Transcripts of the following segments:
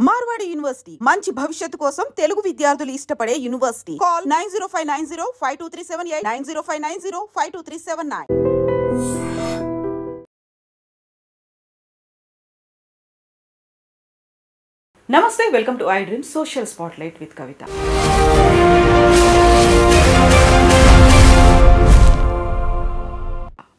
Marwadi university మంచి భవిష్యత్తు కోసం తెలుగు విద్యార్థులు ఇష్టపడే యూనివర్సిటీ. కాల్ 9059052378 9059052379. నమస్తే, welcome to I dream social spotlight with Kavitha.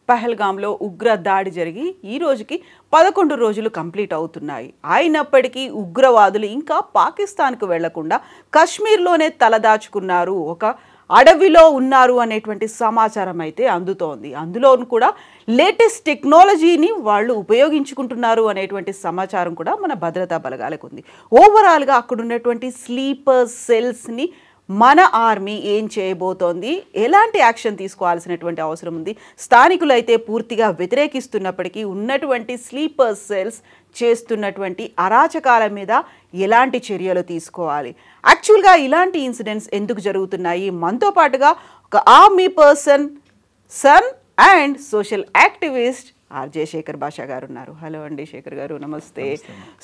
పహల్గామ్లో ఉగ్ర దాడి జరిగి ఈ రోజుకి 11 రోజులు కంప్లీట్ అవుతున్నాయి. అయినప్పటికీ ఉగ్రవాదులు ఇంకా పాకిస్తాన్కు వెళ్లకుండా కశ్మీర్లోనే తలదాచుకున్నారు, ఒక అడవిలో ఉన్నారు అనేటువంటి సమాచారం అయితే అందుతోంది. అందులోనూ కూడా లేటెస్ట్ టెక్నాలజీని వాళ్ళు ఉపయోగించుకుంటున్నారు అనేటువంటి సమాచారం కూడా మన భద్రతా బలగాలకు ఉంది. ఓవరాల్గా అక్కడ ఉన్నటువంటి స్లీపర్ సెల్స్ని మన ఆర్మీ ఏం చేయబోతోంది, ఎలాంటి యాక్షన్ తీసుకోవాల్సినటువంటి అవసరం ఉంది, స్థానికులు అయితే పూర్తిగా వ్యతిరేకిస్తున్నప్పటికీ ఉన్నటువంటి స్లీపర్ సెల్స్ చేస్తున్నటువంటి అరాచకాల మీద ఎలాంటి చర్యలు తీసుకోవాలి, యాక్చువల్గా ఇలాంటి ఇన్సిడెంట్స్ ఎందుకు జరుగుతున్నాయి, మనతో పాటుగా ఒక army person, son and social activist RJ Shekhar Basha గారు ఉన్నారు. హలో అండి శేఖర్ గారు, నమస్తే.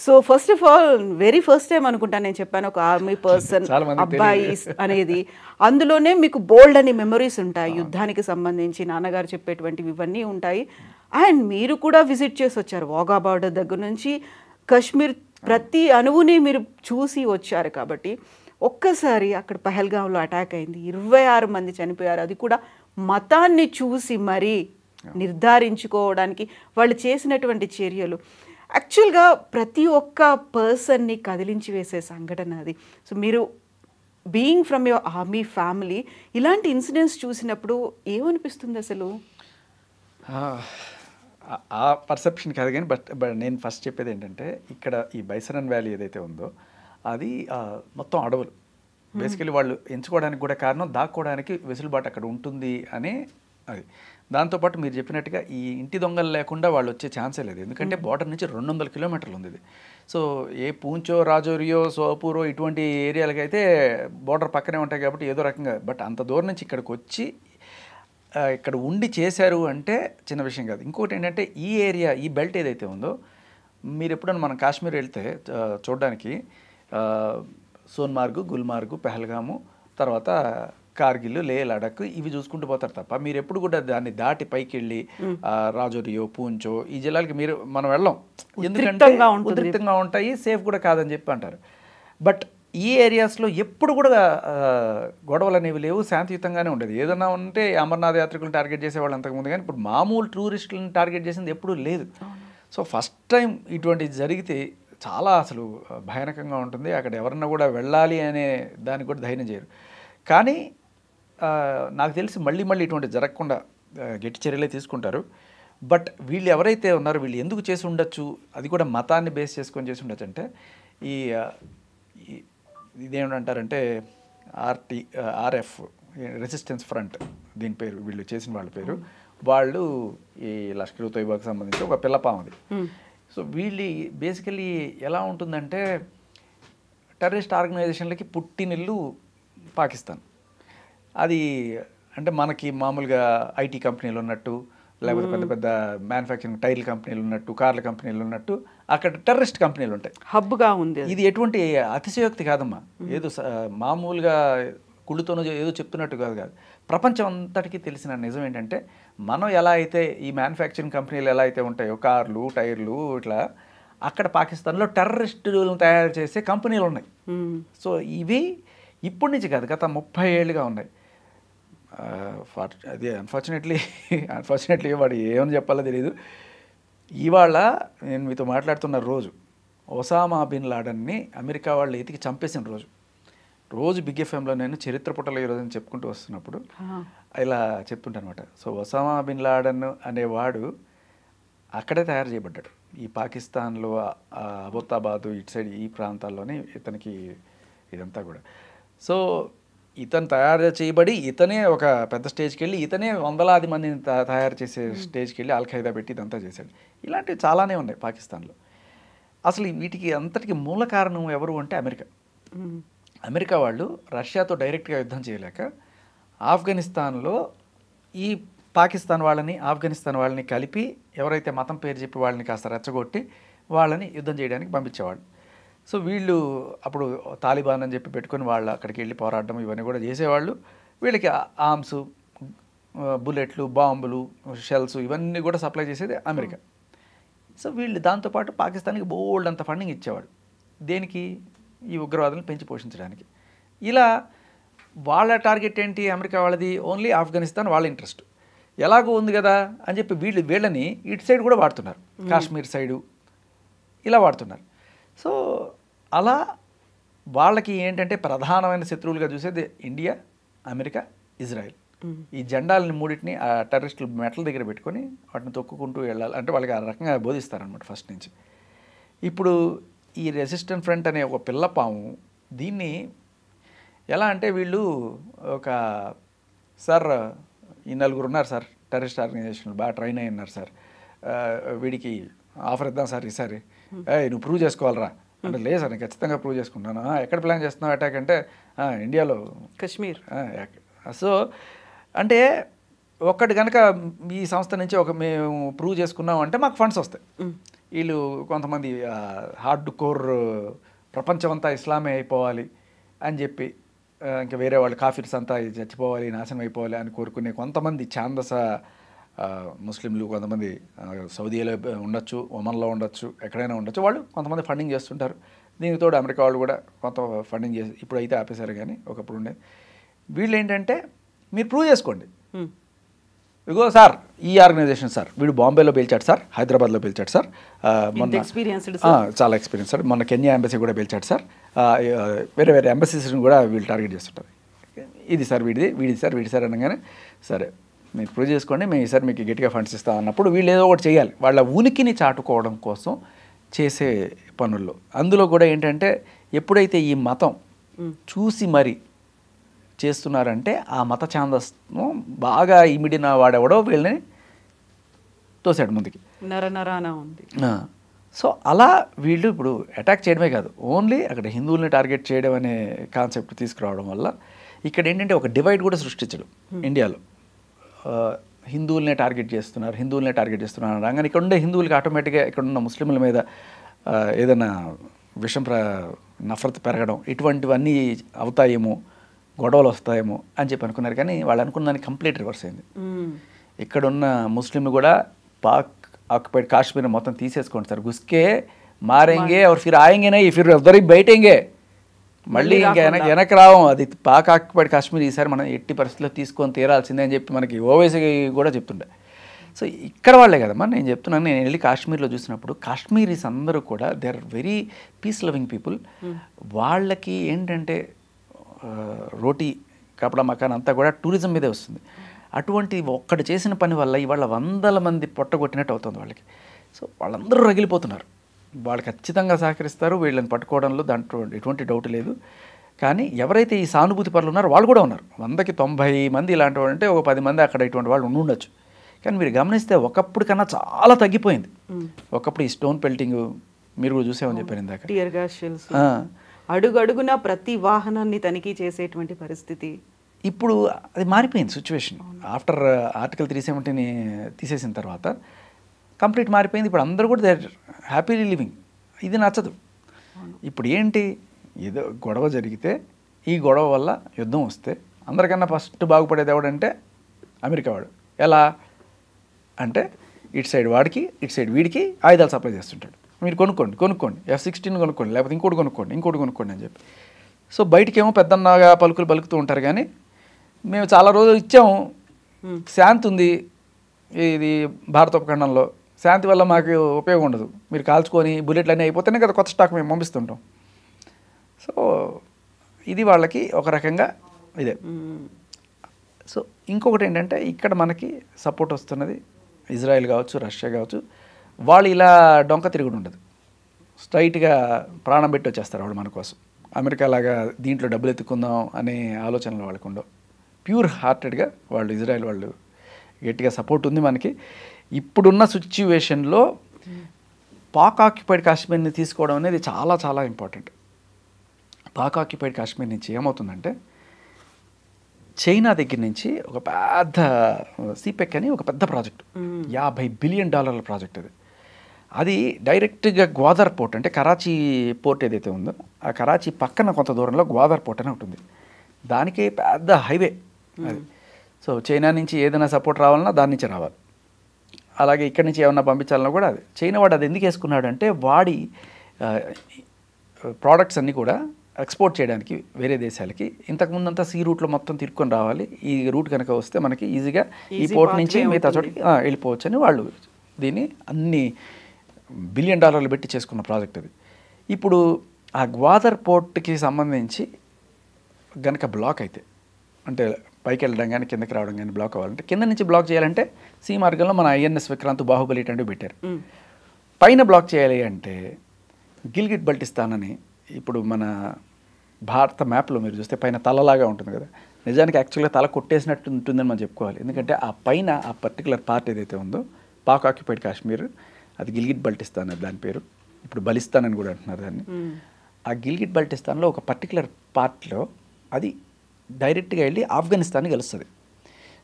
So first of all very first time అనుకుంటాను నేను చెప్పాను ఒక ఆర్మీ పర్సన్ అబ్బాయి అనేది. అందులోనే మీకు బోల్డ్ అని మెమరీస్ ఉంటాయి, యుద్ధానికి సంబంధించి నాన్నగారు చెప్పేటువంటివి ఇవన్నీ ఉంటాయి. అండ్ మీరు కూడా విజిట్ చేసి వచ్చారు, వాఘా బార్డర్ దగ్గర నుంచి కశ్మీర్ ప్రతి అణువుని మీరు చూసి వచ్చారు. కాబట్టి ఒక్కసారి అక్కడ పహల్గాంలో అటాక్ అయింది, 26 మంది చనిపోయారు, అది కూడా మతాన్ని చూసి మరీ నిర్ధారించుకోవడానికి వాళ్ళు చేసినటువంటి చర్యలు యాక్చువల్గా ప్రతి ఒక్క పర్సన్ని కదిలించి వేసే సంఘటన అది. సో మీరు being from your army family ఇలాంటి ఇన్సిడెంట్స్ చూసినప్పుడు ఏమనిపిస్తుంది అసలు? ఆ పర్సెప్షన్ కాదు కానీ బట్ నేను ఫస్ట్ చెప్పేది ఏంటంటే, ఇక్కడ ఈ బైసరన్ వ్యాలీ ఏదైతే ఉందో అది మొత్తం అడవులు. బేసికలీ వాళ్ళు ఎంచుకోవడానికి కూడా కారణం దాక్కోవడానికి వెసులుబాటు అక్కడ ఉంటుంది అనే అది. దాంతోపాటు మీరు చెప్పినట్టుగా ఈ ఇంటి దొంగలు లేకుండా వాళ్ళు వచ్చే ఛాన్సే లేదు, ఎందుకంటే బార్డర్ నుంచి 200 కిలోమీటర్లు ఉంది ఇది. సో ఏ పూంచో, రాజోరియో, సోపూరో ఇటువంటి ఏరియాలకి అయితే బార్డర్ పక్కనే ఉంటాయి కాబట్టి ఏదో రకంగా, బట్ అంత దూరం నుంచి ఇక్కడికి వచ్చి ఇక్కడ ఉండి చేశారు అంటే చిన్న విషయం కాదు. ఇంకోటి ఏంటంటే ఈ ఏరియా, ఈ బెల్ట్ ఏదైతే ఉందో, మీరు ఎప్పుడైనా మనం కాశ్మీర్ వెళ్తే చూడడానికి సోన్మార్గ్, గుల్మార్గ్, పెహల్గాము, తర్వాత కార్గిల్, లే, లడాక్ ఇవి చూసుకుంటూ పోతారు తప్ప మీరు ఎప్పుడు కూడా దాన్ని దాటి పైకి వెళ్ళి రాజోరియో, పూంచో ఈ జిల్లాలకి మనం వెళ్ళాం, ఎందుకంటే ఉద్రిక్తంగా ఉంటాయి, సేఫ్ కూడా కాదని చెప్పి అంటారు. బట్ ఈ ఏరియాస్లో ఎప్పుడు కూడా గొడవలు అనేవి లేవు, శాంతియుతంగానే ఉండేది. ఏదన్నా ఉంటే అమర్నాథ్ యాత్రికులను టార్గెట్ చేసేవాళ్ళు అంతకుముందు, కానీ ఇప్పుడు మామూలు టూరిస్టులను టార్గెట్ చేసింది ఎప్పుడూ లేదు. సో ఫస్ట్ టైం ఇటువంటిది జరిగితే చాలా అసలు భయానకంగా ఉంటుంది. అక్కడ ఎవరన్నా కూడా వెళ్ళాలి అనే దానికి కూడా ధైర్యం చేయరు. కానీ నాకు తెలిసి మళ్ళీ ఇటువంటి జరగకుండా గట్టి చర్యలే తీసుకుంటారు. బట్ వీళ్ళు ఎవరైతే ఉన్నారో వీళ్ళు ఎందుకు చేసి ఉండొచ్చు, అది కూడా మతాన్ని బేస్ చేసుకొని చేసి ఉండొచ్చు అంటే, ఇదేమంటారంటే ఆర్ఎఫ్ రెసిస్టెన్స్ ఫ్రంట్ దీని పేరు, వీళ్ళు చేసిన వాళ్ళ పేరు. వాళ్ళు ఈ లష్కర్ తోయిబాకి సంబంధించి ఒక పిల్లపామది. సో వీళ్ళు బేసికలీ ఎలా ఉంటుందంటే, టెర్రరిస్ట్ ఆర్గనైజేషన్లకి పుట్టినిల్లు పాకిస్తాన్. అది అంటే మనకి మామూలుగా ఐటీ కంపెనీలు ఉన్నట్టు, లేకపోతే పెద్ద పెద్ద మ్యానుఫ్యాక్చరింగ్ టైర్ల కంపెనీలు ఉన్నట్టు, కార్ల కంపెనీలు ఉన్నట్టు అక్కడ టెర్రరిస్ట్ కంపెనీలు ఉంటాయి, హబ్గా ఉంది. ఇది ఎటువంటి అతిశయోక్తి కాదమ్మా, ఏదో మామూలుగా కుళ్ళుతోనూ ఏదో చెప్తున్నట్టు కాదు. ప్రపంచం అంతటికీ తెలిసిన నిజం ఏంటంటే, మనం ఎలా అయితే ఈ మ్యానుఫ్యాక్చరింగ్ కంపెనీలు ఎలా అయితే ఉంటాయో, కార్లు, టైర్లు, ఇట్లా అక్కడ పాకిస్తాన్లో టెర్రరిస్టులను తయారు చేసే కంపెనీలు ఉన్నాయి. సో ఇవి ఇప్పటి నుంచి కాదు, గత 30 ఏళ్ళుగా ఉన్నాయి. అది అన్ఫార్చునేట్లీ వాడు ఏమని చెప్పాలో తెలియదు. ఇవాళ నేను మీతో మాట్లాడుతున్న రోజు ఒసామా బిన్ లాడన్ని అమెరికా వాళ్ళు ఎతికి చంపేసిన రోజు బిగ్ ఎఫ్ఎంలో నేను చరిత్ర పుటలో ఈరోజు చెప్పుకుంటూ వస్తున్నప్పుడు ఇలా చెప్తుంటాను అనమాట. సో ఒసామా బిన్ లాడన్ అనేవాడు అక్కడే తయారు చేయబడ్డాడు, ఈ పాకిస్తాన్లో అబోతాబాదు ఇటు సైడ్ ఈ ప్రాంతాల్లోనే ఇతనికి ఇదంతా కూడా. సో ఇతను తయారు చేయబడి ఇతనే ఒక పెద్ద స్టేజ్కి వెళ్ళి ఇతనే వందలాది మందిని తయారు చేసే స్టేజ్కి వెళ్ళి అల్ఖైదా పెట్టి ఇదంతా చేశాడు. ఇలాంటివి చాలానే ఉన్నాయి పాకిస్తాన్లో. అసలు వీటికి అంతటికి మూల కారణం ఎవరు అంటే అమెరికా వాళ్ళు రష్యాతో డైరెక్ట్గా యుద్ధం చేయలేక ఆఫ్ఘనిస్తాన్లో ఈ పాకిస్తాన్ వాళ్ళని, ఆఫ్ఘనిస్తాన్ వాళ్ళని కలిపి ఎవరైతే మతం పేరు చెప్పి వాళ్ళని కాస్త రెచ్చగొట్టి వాళ్ళని యుద్ధం చేయడానికి పంపించేవాళ్ళు. సో వీళ్ళు అప్పుడు తాలిబాన్ అని చెప్పి పెట్టుకొని వాళ్ళు అక్కడికి వెళ్ళి పోరాడడం ఇవన్నీ కూడా చేసేవాళ్ళు. వీళ్ళకి ఆర్మ్స్, బుల్లెట్లు, బాంబులు, షెల్స్ ఇవన్నీ కూడా సప్లై చేసేది అమెరికా. సో వీళ్ళు దాంతోపాటు పాకిస్తాన్కి బోల్డ్ అంత ఫండింగ్ ఇచ్చేవాడు. దేనికి? ఈ ఉగ్రవాదులను పెంచి పోషించడానికి. ఇలా వాళ్ళ టార్గెట్ ఏంటి? అమెరికా వాళ్ళది ఓన్లీ ఆఫ్ఘనిస్తాన్ వాళ్ళ ఇంట్రెస్ట్. ఎలాగో ఉంది కదా అని చెప్పి వీళ్ళని ఇటు సైడ్ కూడా వాడుతున్నారు, కాశ్మీర్ సైడు ఇలా వాడుతున్నారు. సో అలా వాళ్ళకి ఏంటంటే ప్రధానమైన శత్రువులుగా చూసేది ఇండియా, అమెరికా, ఇజ్రాయెల్. ఈ జెండాలని మూడింటిని ఆ టెర్రరిస్టులు మెట్ల దగ్గర పెట్టుకొని వాటిని తొక్కుకుంటూ వెళ్ళాలి అంటే వాళ్ళకి ఆ రకంగా బోధిస్తారనమాట ఫస్ట్ నుంచి. ఇప్పుడు ఈ రెసిస్టెంట్ ఫ్రంట్ అనే ఒక పిల్లపాము దీన్ని ఎలా అంటే వీళ్ళు ఒక సార్ ఈ నలుగురు ఉన్నారు సార్ టెర్రరిస్ట్ ఆర్గనైజేషన్లు బాగా ట్రైన్ అయి ఉన్నారు సార్, వీడికి ఆఫర్ ఇద్దాం సార్ ఈసారి, నువ్వు ప్రూవ్ చేసుకోవాలరా అంటే, లేదు సార్ నేను ఖచ్చితంగా ప్రూవ్ చేసుకుంటాను. ఎక్కడ ప్లాన్ చేస్తున్నావు అటాక్ అంటే, ఇండియాలో కశ్మీర్. సో అంటే ఒక్కటి కనుక ఈ సంస్థ నుంచి మేము ప్రూవ్ చేసుకున్నాం అంటే మాకు ఫండ్స్ వస్తాయి. వీళ్ళు కొంతమంది హార్డ్ కోర్ ప్రపంచం అంతా ఇస్లామే అయిపోవాలి అని చెప్పి, ఇంకా వేరే వాళ్ళు కాఫీర్స్ అంతా చచ్చిపోవాలి, నాశనం అయిపోవాలి అని కోరుకునే కొంతమంది ఛాందస ముస్లింలు, కొంతమంది సౌదీలో ఉండొచ్చు, ఒమన్లో ఉండొచ్చు, ఎక్కడైనా ఉండొచ్చు, వాళ్ళు కొంతమంది ఫండింగ్ చేస్తుంటారు. దీనికి తోడు అమెరికా వాళ్ళు కూడా కొంత ఫండింగ్ చేసి ఇప్పుడు అయితే ఆపేశారు, కానీ ఒకప్పుడు ఉండేది. వీళ్ళు ఏంటంటే మీరు ప్రూవ్ చేసుకోండి, ఇగో సార్ ఈ ఆర్గనైజేషన్ సార్ వీడు బాంబేలో పేల్చాడు సార్, హైదరాబాద్లో పేల్చాడు సార్, మొన్న చాలా ఎక్స్పీరియన్స్ సార్, మొన్న కెన్యా ఎంబసీ కూడా పేల్చాడు సార్, వేరే వేరే ఎంబసీస్ని కూడా వీళ్ళు టార్గెట్ చేస్తుంటారు. ఇది సార్ వీడిది సార్ అనగానే సరే మీరు ప్రూవ్ చేసుకోండి, మేము ఈసారి మీకు గట్టిగా ఫండ్స్ ఇస్తాం అన్నప్పుడు వీళ్ళు ఏదో ఒకటి చేయాలి, వాళ్ళ ఉనికిని చాటుకోవడం కోసం చేసే పనుల్లో. అందులో కూడా ఏంటంటే ఎప్పుడైతే ఈ మతం చూసి మరి చేస్తున్నారంటే ఆ మత ఛాందస్ను బాగా ఇమిడిన వాడెవడో వీళ్ళని తోసాడు ముందుకి, ఉంది. సో అలా వీళ్ళు ఇప్పుడు అటాక్ చేయడమే కాదు, ఓన్లీ అక్కడ హిందువుల్ని టార్గెట్ చేయడం అనే కాన్సెప్ట్ తీసుకురావడం వల్ల ఇక్కడ ఏంటంటే ఒక డివైడ్ కూడా సృష్టించడం. ఇండియాలో హిందువులనే టార్గెట్ చేస్తున్నారు అనగానే ఇక్కడ ఉండే హిందువులకి ఆటోమేటిక్గా ఇక్కడ ఉన్న ముస్లింల మీద ఏదైనా నఫరత్ పెరగడం ఇటువంటివన్నీ అవుతాయేమో, గొడవలు వస్తాయేమో అని చెప్పి అనుకున్నారు. కానీ వాళ్ళు అనుకున్న దానికి కంప్లీట్ రివర్స్ అయింది. ఇక్కడున్న ముస్లింలు కూడా పాక్ ఆక్యుపైడ్ కాశ్మీర్ మొత్తం తీసేసుకోండి సార్, గుస్కే మారేంగే और फिर आएंगे नहीं, फिर उधर ही बैठेंगे, మళ్ళీ ఇంకా వెనక్కి రావం, అది పాక్ ఆక్యుపైడ్ కాశ్మీర్ ఈసారి మనం ఎట్టి పరిస్థితుల్లో తీసుకొని తీరాల్సిందే అని చెప్పి మనకి ఓవైసీ కూడా చెప్తుండే. సో ఇక్కడ వాళ్ళే కదమ్మా నేను చెప్తున్నాను, నేను వెళ్ళి కాశ్మీర్లో చూసినప్పుడు కాశ్మీరీస్ అందరూ కూడా they are very peace loving people. వాళ్ళకి ఏంటంటే రోటీ కపడా మకాన్ అంతా కూడా టూరిజం మీదే వస్తుంది. అటువంటి ఒక్కడు చేసిన పని వల్ల ఇవాళ 100 మంది పొట్టగొట్టినట్టు అవుతుంది వాళ్ళకి. సో వాళ్ళందరూ రగిలిపోతున్నారు, వాళ్ళు ఖచ్చితంగా సహకరిస్తారు వీళ్ళని పట్టుకోవడంలో, దాంట్లో ఎటువంటి డౌట్ లేదు. కానీ ఎవరైతే ఈ సానుభూతి పరులు ఉన్నారో వాళ్ళు కూడా ఉన్నారు. 100కి 90 మంది ఇలాంటి వాళ్ళు అంటే ఒక 10 మంది అక్కడ ఇటువంటి వాళ్ళు ఉండొచ్చు. కానీ మీరు గమనిస్తే ఒకప్పుడు కన్నా చాలా తగ్గిపోయింది. ఒకప్పుడు ఈ స్టోన్ పెల్టింగ్ మీరు కూడా చూసామని చెప్పారు ఇందాక, టియర్ గ్యాస్ షెల్స్, అడుగు అడుగున ప్రతి వాహనాన్ని తనిఖీ చేసేటువంటి పరిస్థితి. ఇప్పుడు అది మారిపోయింది సిచ్యువేషన్. ఆఫ్టర్ ఆర్టికల్ 370ని తీసేసిన తర్వాత కంప్లీట్ మారిపోయింది. ఇప్పుడు అందరూ కూడా దే ఆర్ హ్యాపీలీ లివింగ్. ఇది నచ్చదు. ఇప్పుడు ఏంటి, ఏదో గొడవ జరిగితే ఈ గొడవ వల్ల యుద్ధం వస్తే అందరికన్నా ఫస్ట్ బాగుపడేది ఎవడంటే అమెరికా వాడు. ఎలా అంటే ఇటు సైడ్ వాడికి ఇటు సైడ్ వీడికి ఆయుధాలు సప్లై చేస్తుంటాడు. మీరు కొనుక్కోండి F-16 కొనుక్కోండి, లేకపోతే ఇంకోటి కొనుక్కోండి అని చెప్పి. సో బయటికేమో పెద్దన్నగా పలుకుతూ ఉంటారు. కానీ మేము చాలా రోజులు ఇచ్చాము, శాంతి ఉంది ఇది భారత ఉపఖండంలో, శాంతి వల్ల మాకు ఉపయోగం ఉండదు, మీరు కాల్చుకొని బుల్లెట్లు అన్నీ అయిపోతేనే కదా కొత్త స్టాక్ మేము పంపిస్తుంటాం. సో ఇది వాళ్ళకి ఒక రకంగా ఇదే. సో ఇంకొకటి ఏంటంటే ఇక్కడ మనకి సపోర్ట్ వస్తున్నది ఇజ్రాయెల్ కావచ్చు, రష్యా కావచ్చు. వాళ్ళు ఇలా డొంక తిరుగుడు ఉండదు, స్ట్రైట్గా ప్రాణం పెట్టి వచ్చేస్తారు వాళ్ళు మన కోసం. అమెరికా లాగా దీంట్లో డబ్బులు ఎత్తుకుందాం అనే ఆలోచనలు వాళ్ళకు ఉండవు. ప్యూర్ హార్టెడ్గా వాళ్ళు ఇజ్రాయెల్ వాళ్ళు గట్టిగా సపోర్ట్ ఉంది మనకి. ఇప్పుడున్న సిచ్యువేషన్లో పాక్ ఆక్యుపైడ్ కాశ్మీర్ని తీసుకోవడం అనేది చాలా చాలా ఇంపార్టెంట్. పాక్ ఆక్యుపైడ్ కాశ్మీర్ నుంచి ఏమవుతుందంటే చైనా దగ్గర నుంచి ఒక పెద్ద సిపెక్ అని ఒక పెద్ద ప్రాజెక్ట్, $50 బిలియన్ ప్రాజెక్ట్ అది. అది డైరెక్ట్గా గ్వాదర్ పోర్ట్ అంటే కరాచీ పోర్ట్ ఏదైతే ఉందో ఆ కరాచీ పక్కన కొంత దూరంలో గ్వాదర్ పోర్ట్ అని ఉంటుంది. దానికి పెద్ద హైవే అది. సో చైనా నుంచి ఏదైనా సపోర్ట్ రావాలన్నా దాని నుంచి రావాలి. అలాగే ఇక్కడి నుంచి ఏమన్నా పంపించాలన్నా కూడా అది. చైనా వాడు అది ఎందుకు వేసుకున్నాడు అంటే వాడి ప్రోడక్ట్స్ అన్నీ కూడా ఎక్స్పోర్ట్ చేయడానికి వేరే దేశాలకి ఇంతకుముందంతా సీ రూట్లో మొత్తం తిరుక్కొని రావాలి. ఈ రూట్ కనుక వస్తే మనకి ఈజీగా ఈ పోర్ట్ నుంచి మిగతా చోటికి వెళ్ళిపోవచ్చు అని వాళ్ళు దీన్ని అన్ని $1 బిలియన్ పెట్టి చేసుకున్న ప్రాజెక్ట్ అది. ఇప్పుడు ఆ గ్వాదర్ పోర్ట్కి సంబంధించి గనక బ్లాక్ అయితే అంటే పైకి వెళ్ళడం కానీ కిందకి రావడం కానీ బ్లాక్ అవ్వాలంటే కింద నుంచి బ్లాక్ చేయాలంటే సీ మార్గంలో మన INS విక్రాంత్ బాహుబలి ఇటువంటివి పెట్టారు. పైన బ్లాక్ చేయాలి అంటే గిల్గిట్ బల్టిస్తాన్ అని ఇప్పుడు మన భారత మ్యాప్లో మీరు చూస్తే పైన తలలాగా ఉంటుంది కదా, నిజానికి యాక్చువల్గా తల కొట్టేసినట్టు ఉంటుందని మనం చెప్పుకోవాలి. ఎందుకంటే ఆ పైన ఆ పర్టికులర్ పార్ట్ ఏదైతే ఉందో పాక్ ఆక్యుపైడ్ కాశ్మీర్ అది గిల్గిట్ బల్టిస్తాన్ అది దాని పేరు. ఇప్పుడు బలిస్తాన్ అని కూడా అంటున్నారు దాన్ని. ఆ గిల్గిట్ బల్టిస్తాన్లో ఒక పర్టికులర్ పార్ట్లో అది డైరెక్ట్గా వెళ్ళి ఆఫ్ఘనిస్తాన్ని కలుస్తుంది.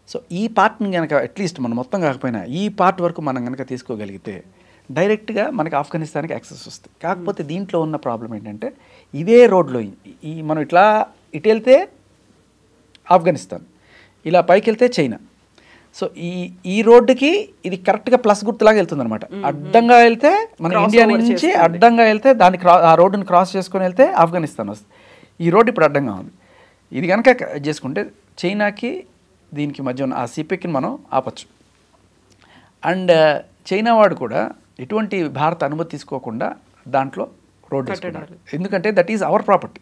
సో ఈ పార్ట్ని కనుక అట్లీస్ట్ మనం మొత్తం కాకపోయినా ఈ పార్ట్ వరకు మనం కనుక తీసుకోగలిగితే డైరెక్ట్గా మనకి ఆఫ్ఘనిస్తాన్కి యాక్సెస్ వస్తుంది. కాకపోతే దీంట్లో ఉన్న ప్రాబ్లం ఏంటంటే ఇదే రోడ్లో ఈ మనం ఇట్లా ఇటు వెళ్తే ఆఫ్ఘనిస్తాన్, ఇలా పైకి వెళ్తే చైనా. సో ఈ రోడ్డుకి ఇది కరెక్ట్గా ప్లస్ గుర్తులాగా వెళ్తుంది అనమాట. అడ్డంగా వెళ్తే మన ఇండియా నుంచి అడ్డంగా వెళ్తే దాన్ని ఆ రోడ్డుని క్రాస్ చేసుకొని వెళ్తే ఆఫ్ఘనిస్తాన్ వస్తుంది. ఈ రోడ్డు ఇప్పుడు అడ్డంగా ఉంది. ఇది కనుక చేసుకుంటే చైనాకి దీనికి మధ్య ఉన్న ఆ సిపెక్ని మనం ఆపచ్చు. అండ్ చైనా వాడు కూడా ఎటువంటి భారత అనుమతి తీసుకోకుండా దాంట్లో రోడ్డు వేసుకున్నాడు. ఎందుకంటే that is our property.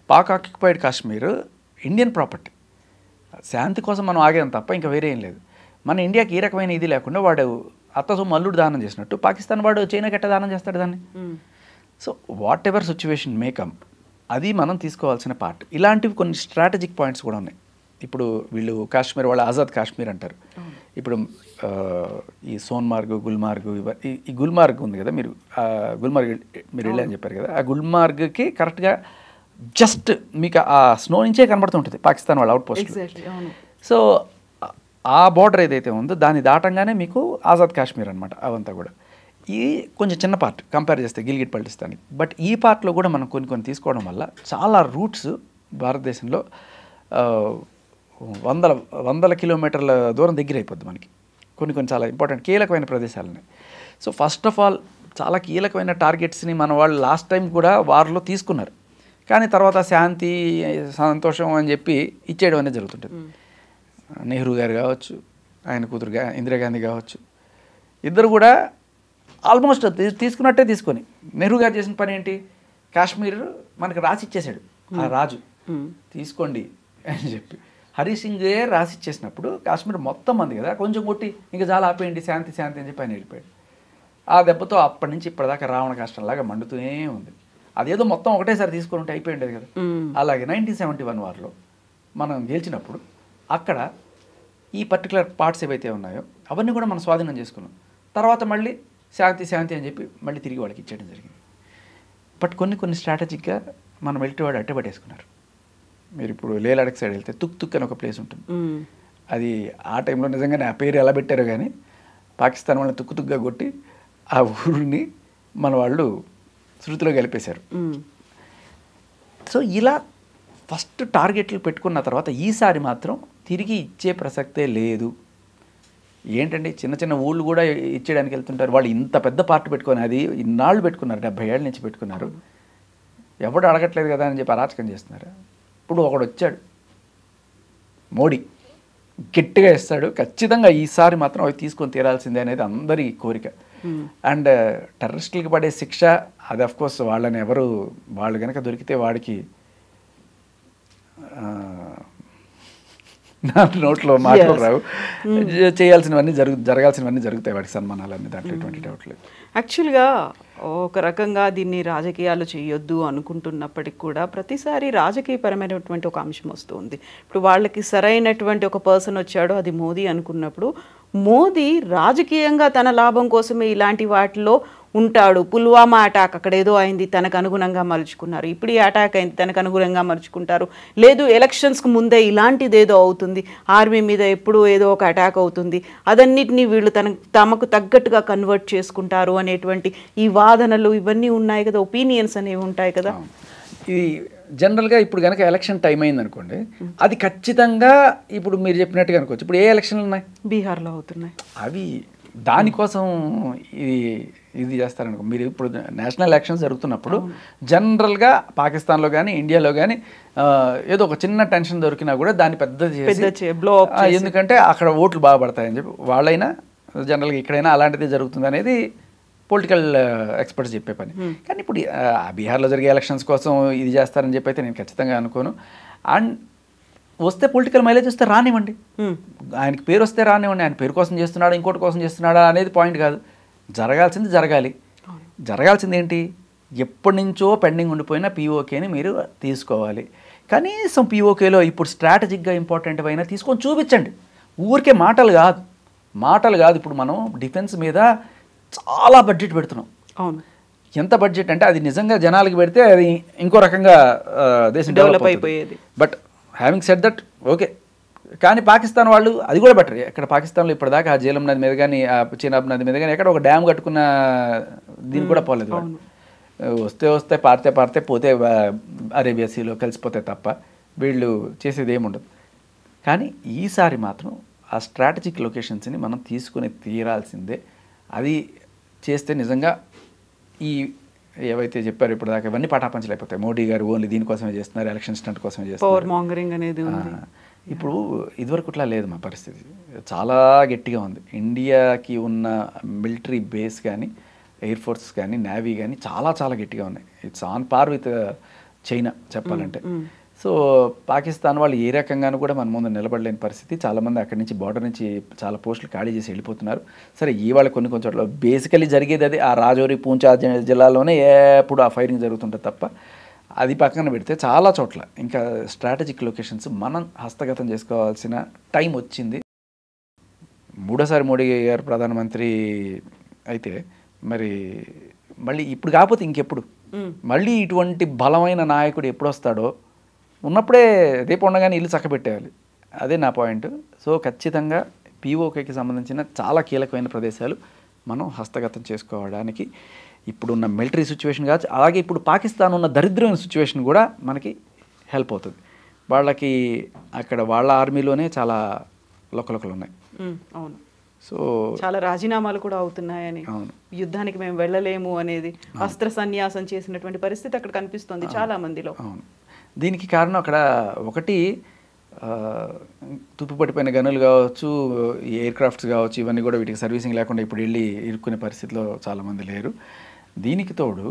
Pak occupied Kashmir Indian property. శాంతి కోసం మనం ఆగేదాం తప్ప ఇంకా వేరే ఏం లేదు. మన ఇండియాకి ఈ రకమైన ఇది లేకుండా వాడు అత్తసొమ్ము అల్లుడు దానం చేసినట్టు పాకిస్తాన్ వాడు చైనాకి ఎట్ట దానం చేస్తాడు దాన్ని. So what ever situation may come అది మనం తీసుకోవాల్సిన పార్ట్. ఇలాంటివి కొన్ని స్ట్రాటజిక్ పాయింట్స్ కూడా ఉన్నాయి. ఇప్పుడు వీళ్ళు కాశ్మీర్ వాళ్ళు ఆజాద్ కాశ్మీర్ అంటారు. ఇప్పుడు ఈ సోన్మార్గ్, గుల్మార్గ్, ఈ గుల్మార్గ్ ఉంది కదా, మీరు గుల్మార్గ్ మీరు వెళ్ళని చెప్పారు కదా, ఆ గుల్మార్గ్కి కరెక్ట్గా జస్ట్ మీకు ఆ స్నో నుంచే కనబడుతుంటుంది పాకిస్తాన్ వాళ్ళ అవుట్ పోస్ట్. సో ఆ బార్డర్ ఏదైతే ఉందో దాన్ని దాటంగానే మీకు ఆజాద్ కాశ్మీర్ అనమాట. అవంతా కూడా ఇది కొంచెం చిన్న పార్ట్ కంపేర్ చేస్తే గిల్గిట్ బల్టిస్తాన్కి. బట్ ఈ పార్ట్లో కూడా మనం కొన్ని తీసుకోవడం వల్ల చాలా రూట్స్ భారతదేశంలో వందల కిలోమీటర్ల దూరం దగ్గర అయిపోద్ది మనకి. కొన్ని చాలా ఇంపార్టెంట్ కీలకమైన ప్రదేశాలని. సో ఫస్ట్ ఆఫ్ ఆల్ చాలా కీలకమైన టార్గెట్స్ని మన వాళ్ళు లాస్ట్ టైం కూడా వార్లో తీసుకున్నారు. కానీ తర్వాత శాంతి సంతోషం అని చెప్పి ఇచ్చేయడం అనేది జరుగుతుంటుంది. నెహ్రూ గారు కావచ్చు, ఆయన కూతురు ఇందిరాగాంధీ కావచ్చు, ఇద్దరు కూడా ఆల్మోస్ట్ తీసుకున్నట్టే తీసుకొని నెహ్రూ గారు చేసిన పని ఏంటి, కాశ్మీర్ మనకు రాసి ఇచ్చేసాడు ఆ రాజు, తీసుకోండి అని చెప్పి. హరీష్ సింగే రాసి ఇచ్చేసినప్పుడు కాశ్మీర్ మొత్తం మంది కదా, కొంచెం కొట్టి ఇంకా చాలా ఆపేయండి శాంతి శాంతి అని చెప్పి ఆయన వెళ్ళిపోయాడు. ఆ దెబ్బతో అప్పటి నుంచి ఇప్పటిదాకా రావణ కష్టంలాగా మండుతూనే ఉంది. అదేదో మొత్తం ఒకటేసారి తీసుకొని ఉంటే అయిపోయిండేది కదా. అలాగే 1971 వార్లో మనం గెలిచినప్పుడు అక్కడ ఈ పర్టికులర్ పార్ట్స్ ఏవైతే ఉన్నాయో అవన్నీ కూడా మనం స్వాధీనం చేసుకున్నాం. తర్వాత మళ్ళీ శాంతి శాంతి అని చెప్పి మళ్ళీ తిరిగి వాళ్ళకి ఇచ్చేయడం జరిగింది. బట్ కొన్ని స్ట్రాటజిక్గా మనం వెళ్తే వాడు అట్టబట్టేసుకున్నారు. మీరు ఇప్పుడు లే లడాక్ సైడ్ వెళ్తే తుక్ తుక్ అని ఒక ప్లేస్ ఉంటుంది. అది ఆ టైంలో నిజంగానే ఆ పేరు ఎలా పెట్టారో కానీ పాకిస్తాన్ వాళ్ళని తుక్కుతుగ్గా కొట్టి ఆ ఊరిని మన వాళ్ళు శృతిలో గెలిపేశారు. సో ఇలా ఫస్ట్ టార్గెట్లు పెట్టుకున్న తర్వాత ఈసారి మాత్రం తిరిగి ఇచ్చే ప్రసక్తే లేదు. ఏంటంటే చిన్న చిన్న ఊళ్ళు కూడా ఇచ్చేయడానికి వెళ్తుంటారు. వాళ్ళు ఇంత పెద్ద పార్ట్ పెట్టుకొని అది ఇన్నాళ్ళు పెట్టుకున్నారు, 70 ఏళ్ళ నుంచి పెట్టుకున్నారు. ఎవడు అడగట్లేదు కదా అని చెప్పి అరాచకం చేస్తున్నారు. ఇప్పుడు ఒకడు వచ్చాడు మోడీ, గట్టిగా ఇస్తాడు, ఖచ్చితంగా ఈసారి మాత్రం అవి తీసుకొని తీరాల్సిందే అనేది అందరి కోరిక. అండ్ టెర్రరిస్టులకి పడే శిక్ష అది అఫ్కోర్స్ వాళ్ళని వాళ్ళు కనుక దొరికితే వాడికి నా నోట్లో మాటలు రావు, చేయాల్సినవన్నీ జరగాల్సినవన్నీ జరుగుతాయి వాడికి సన్మానాలన్నీ, దాంట్లో ఎటువంటి డౌట్ లేదు. యాక్చువల్గా ఒక రకంగా దీన్ని రాజకీయాలు చేయొద్దు అనుకుంటున్నప్పటికి కూడా ప్రతిసారి రాజకీయపరమైనటువంటి ఒక అంశం వస్తుంది. ఇప్పుడు వాళ్ళకి సరైనటువంటి ఒక పర్సన్ వచ్చాడు, అది మోదీ అనుకున్నప్పుడు మోదీ రాజకీయంగా తన లాభం కోసమే ఇలాంటి వాటిలో ఉంటాడు. పుల్వామా అటాక్ అక్కడ ఏదో అయింది, తనకు అనుగుణంగా మలుచుకున్నారు. ఇప్పుడు ఈ అటాక్ అయింది, తనకు అనుగుణంగా మలుచుకుంటారు. లేదు ఎలక్షన్స్కి ముందే ఇలాంటిది ఏదో అవుతుంది, ఆర్మీ మీద ఎప్పుడూ ఏదో ఒక అటాక్ అవుతుంది, అదన్నిటినీ వీళ్ళు తమకు తగ్గట్టుగా కన్వర్ట్ చేసుకుంటారు అనేటువంటి ఈ వాదనలు ఇవన్నీ ఉన్నాయి కదా, ఒపీనియన్స్ అనేవి ఉంటాయి కదా. ఇది జనరల్గా ఇప్పుడు కనుక ఎలక్షన్ టైం అయింది అనుకోండి, అది ఖచ్చితంగా ఇప్పుడు మీరు చెప్పినట్టుగా అనుకోవచ్చు. ఇప్పుడు ఏ ఎలక్షన్లు ఉన్నాయి? బీహార్లో అవుతున్నాయి. అవి దానికోసం ఇది చేస్తారనుకో. మీరు ఇప్పుడు నేషనల్ ఎలక్షన్స్ జరుగుతున్నప్పుడు జనరల్గా పాకిస్తాన్లో కానీ ఇండియాలో కానీ ఏదో ఒక చిన్న టెన్షన్ దొరికినా కూడా దాన్ని పెద్ద చేసి ఎందుకంటే అక్కడ ఓట్లు బాగా పడతాయని చెప్పి వాళ్ళైనా జనరల్గా ఇక్కడైనా అలాంటిది జరుగుతుంది అనేది పొలిటికల్ ఎక్స్పర్ట్స్ చెప్పే పని. కానీ ఇప్పుడు బీహార్లో జరిగే ఎలక్షన్స్ కోసం ఇది చేస్తారని చెప్పి అయితే నేను ఖచ్చితంగా అనుకోను. అండ్ వస్తే పొలిటికల్ మైలేజ్ వస్తే రానివ్వండి, ఆయనకి పేరు వస్తే రానివ్వండి. ఆయన పేరు కోసం చేస్తున్నాడా ఇంకోటి కోసం చేస్తున్నాడా అనేది పాయింట్ కాదు. జరగాల్సింది జరగాలి. జరగాల్సింది ఏంటి? ఎప్పటి నుంచో పెండింగ్ ఉండిపోయిన పీఓకేని మీరు తీసుకోవాలి. కనీసం పీఓకేలో ఇప్పుడు స్ట్రాటజిక్గా ఇంపార్టెంట్ అయినా తీసుకొని చూపించండి. ఊరికే మాటలు కాదు. ఇప్పుడు మనం డిఫెన్స్ మీద చాలా బడ్జెట్ పెడుతున్నాం. అవును. ఎంత బడ్జెట్ అంటే అది నిజంగా జనాలకి పెడితే అది ఇంకో రకంగా దేశం డెవలప్ అయిపోయేది. But having said that okay, కానీ పాకిస్తాన్ వాళ్ళు అది కూడా బెటర్. ఇక్కడ పాకిస్తాన్లో ఇప్పటిదాకా ఆ జీలం నది మీద కానీ ఆ చీనాబ్ నది మీద కానీ ఎక్కడ ఒక డ్యామ్ కట్టుకున్న దీన్ని కూడా పోలేదు వాళ్ళు. వస్తే పారితే పోతే అరేబియా సీలో కలిసిపోతే తప్ప వీళ్ళు చేసేది ఏముండదు. కానీ ఈసారి మాత్రం ఆ స్ట్రాటజిక్ లొకేషన్స్ని మనం తీసుకుని తీరాల్సిందే. అది చేస్తే నిజంగా ఈ ఏవైతే చెప్పారు ఇప్పుడు దాకా ఇవన్నీ పటాపంచలు అయిపోతాయి. మోడీ గారు ఓన్లీ దీనికోసమే చేస్తున్నారు, ఎలక్షన్ స్టంట్ కోసమే చేస్తున్నారు. పవర్ మాంగరింగ్ అనేది ఉంది. ఇప్పుడు ఇదివరకు ఇట్లా లేదు. మా పరిస్థితి చాలా గట్టిగా ఉంది. ఇండియాకి ఉన్న మిలిటరీ బేస్ కానీ ఎయిర్ ఫోర్స్ కానీ నేవీ కానీ చాలా చాలా గట్టిగా ఉన్నాయి. It's on par with China చెప్పాలంటే. సో పాకిస్తాన్ వాళ్ళు ఏ రకంగానూ కూడా మన ముందు నిలబడలేని పరిస్థితి. చాలామంది అక్కడి నుంచి బార్డర్ నుంచి చాలా పోస్టులు ఖాళీ చేసి వెళ్ళిపోతున్నారు. సరే ఇవాళ కొన్ని చోట్ల బేసికలీ జరిగేది అది ఆ రాజౌరి పూంచ్ జిల్లాలోనే ఎప్పుడు ఆ ఫైరింగ్ జరుగుతుంటుంది తప్ప అది పక్కన పెడితే చాలా చోట్ల ఇంకా స్ట్రాటజిక్ లొకేషన్స్ మనం హస్తగతం చేసుకోవాల్సిన టైం వచ్చింది. మూడోసారి మోడీ గారు ప్రధానమంత్రి అయితే మరి మళ్ళీ ఇప్పుడు కాకపోతే ఇంకెప్పుడు మళ్ళీ ఇటువంటి బలమైన నాయకుడు ఎప్పుడు వస్తాడో ఉన్నప్పుడే రేపు ఉండగానే ఇల్లు చక్కబెట్టేయాలి. అదే నా పాయింట్. సో ఖచ్చితంగా పీఓకేకి సంబంధించిన చాలా కీలకమైన ప్రదేశాలు మనం హస్తగతం చేసుకోవడానికి ఇప్పుడున్న మిలిటరీ సిచ్యువేషన్ కావచ్చు, అలాగే ఇప్పుడు పాకిస్తాన్ ఉన్న దరిద్రమైన సిచ్యువేషన్ కూడా మనకి హెల్ప్ అవుతుంది. వాళ్ళకి అక్కడ వాళ్ళ ఆర్మీలోనే చాలా లొక్కలొక్కలు ఉన్నాయి. అవును. సో చాలా రాజీనామాలు కూడా అవుతున్నాయని, యుద్ధానికి మేము వెళ్ళలేము అనేది అస్త్ర సన్యాసం చేసినటువంటి పరిస్థితి అక్కడ కనిపిస్తుంది చాలా మందిలో. అవును. దీనికి కారణం అక్కడ ఒకటి తుప్పుపడిపోయిన గనులు కావచ్చు, ఎయిర్ క్రాఫ్ట్స్ కావచ్చు, ఇవన్నీ కూడా వీటికి సర్వీసింగ్ లేకుండా ఇప్పుడు వెళ్ళి ఇరుక్కునే పరిస్థితిలో చాలామంది లేరు. దీనికి తోడు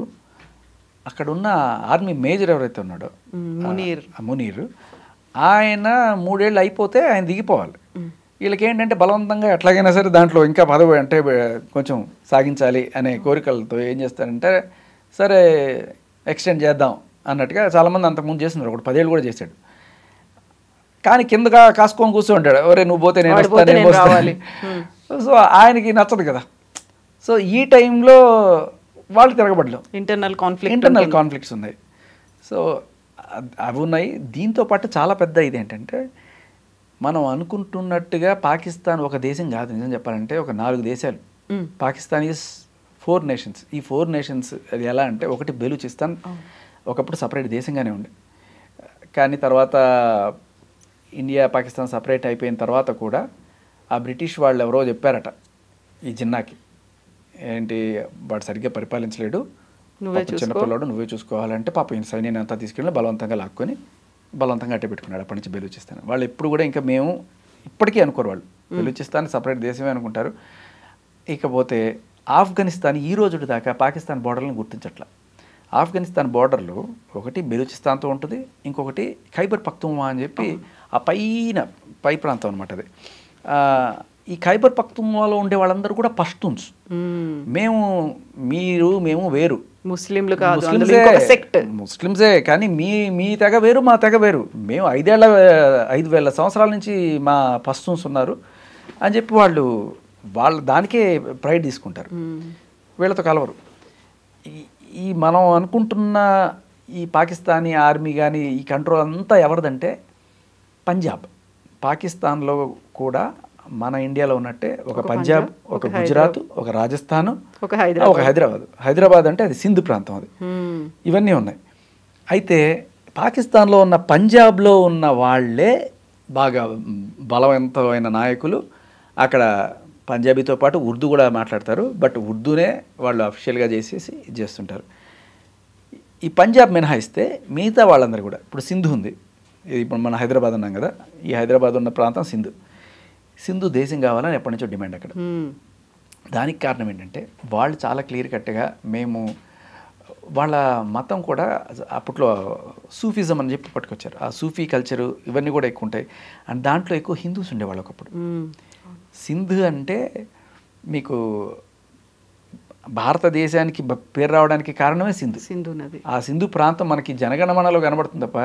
అక్కడ ఉన్న ఆర్మీ మేజర్ ఎవరైతే ఉన్నాడో మునీర్, ఆయన 3 ఏళ్ళు అయిపోతే ఆయన దిగిపోవాలి. వీళ్ళకి ఏంటంటే బలవంతంగా ఎట్లాగైనా సరే దాంట్లో ఇంకా పదవి అంటే కొంచెం సాగించాలి అనే కోరికలతో ఏం చేస్తారంటే సరే ఎక్స్టెండ్ చేద్దాం అన్నట్టుగా చాలామంది అంతకుముందు చేస్తున్నారు. ఒకటి 10 ఏళ్ళు కూడా చేశాడు. కానీ కిందగా కాసుకొని కూర్చోంటాడు, ఎవరే నువ్వు పోతే నేను వస్తాను. సో ఆయనకి నచ్చదు కదా. సో ఈ టైంలో వాళ్ళు తిరగబడలేం, ఇంటర్నల్ కాన్ఫ్లిక్ట్స్ ఉన్నాయి. సో అవి ఉన్నాయి. దీంతో పాటు చాలా పెద్ద ఇది ఏంటంటే మనం అనుకుంటున్నట్టుగా పాకిస్తాన్ ఒక దేశం కాదు. నిజం చెప్పాలంటే ఒక 4 దేశాలు. Pakistan is 4 nations. ఈ 4 నేషన్స్ అది ఎలా అంటే ఒకటి బెలూచిస్తాన్ ఒకప్పుడు సపరేట్ దేశంగానే ఉండే, కానీ తర్వాత ఇండియా పాకిస్తాన్ సపరేట్ అయిపోయిన తర్వాత కూడా ఆ బ్రిటిష్ వాళ్ళు ఎవరో చెప్పారట ఈ జిన్నాకి, ఏంటి వాడు సరిగ్గా పరిపాలించలేడు, చిన్నపిల్లడు నువ్వే చూసుకోవాలంటే పాప ఈ సైన్యాన్ని అంతా తీసుకెళ్ళి బలవంతంగా లాక్కొని బలవంతంగా అట్టే పెట్టుకున్నాడు. అప్పటి నుంచి బెలూచిస్తాన్ వాళ్ళు ఎప్పుడు కూడా ఇంకా మేము ఇప్పటికీ అనుకోరు, వాళ్ళు బెలూచిస్తాన్ సపరేట్ దేశమే అనుకుంటారు. ఇకపోతే ఆఫ్ఘనిస్తాన్ ఈ రోజు దాకా పాకిస్తాన్ బోర్డర్లను గుర్తించట్ల. ఆఫ్ఘనిస్తాన్ బోర్డర్లో ఒకటి బెలూచిస్తాన్తో ఉంటుంది, ఇంకొకటి ఖైబర్ పఖ్తూన్వా అని చెప్పి ఆ పై ప్రాంతం అనమాట. అది ఈ ఖైబర్ పఖ్తూన్వాలో ఉండే వాళ్ళందరూ కూడా పష్తూన్స్. మేము వేరు, ముస్లిమ్సే, కానీ మీ తెగ వేరు మా తెగ వేరు. మేము 5,000 సంవత్సరాల నుంచి మా పష్తూన్స్ ఉన్నారు అని చెప్పి వాళ్ళు దానికే ప్రైడ్ తీసుకుంటారు. వీళ్ళతో కలవరు. ఈ మనం అనుకుంటున్న ఈ పాకిస్తానీ ఆర్మీ కానీ ఈ కంట్రోల్ అంతా ఎవరిదంటే పంజాబ్. పాకిస్తాన్లో కూడా మన ఇండియాలో ఉన్నట్టే ఒక పంజాబ్, ఒక గుజరాత్, ఒక రాజస్థాన్, ఒక హైదరాబాద్. హైదరాబాద్ అంటే అది సింధు ప్రాంతం, అది ఇవన్నీ ఉన్నాయి. అయితే పాకిస్తాన్లో ఉన్న పంజాబ్లో ఉన్న వాళ్ళే బాగా బలవంతమైన నాయకులు. అక్కడ పంజాబీతో పాటు ఉర్దూ కూడా మాట్లాడతారు, బట్ ఉర్దూనే వాళ్ళు అఫీషియల్గా చేసేసి చేస్తుంటారు. ఈ పంజాబ్ మినహాయిస్తే మిగతా వాళ్ళందరూ కూడా, ఇప్పుడు సింధు ఉంది, ఇప్పుడు మన హైదరాబాద్ ఉన్నాం కదా, ఈ హైదరాబాద్ ఉన్న ప్రాంతం సింధు దేశం కావాలని ఎప్పటి నుంచో డిమాండ్ అక్కడ. దానికి కారణం ఏంటంటే వాళ్ళు చాలా క్లియర్ కట్గా మేము వాళ్ళ మతం కూడా అప్పట్లో సూఫిజం అని చెప్పి పట్టుకొచ్చారు. ఆ సూఫీ కల్చరు ఇవన్నీ కూడా ఎక్కువ ఉంటాయి. అండ్ దాంట్లో ఎక్కువ హిందూస్ ఉండేవాళ్ళు ఒకప్పుడు. సింధు అంటే మీకు భారతదేశానికి పేరు రావడానికి కారణమే సింధు నది. ఆ సింధు ప్రాంతం మనకి జనగణమనలో కనబడుతుంది తప్ప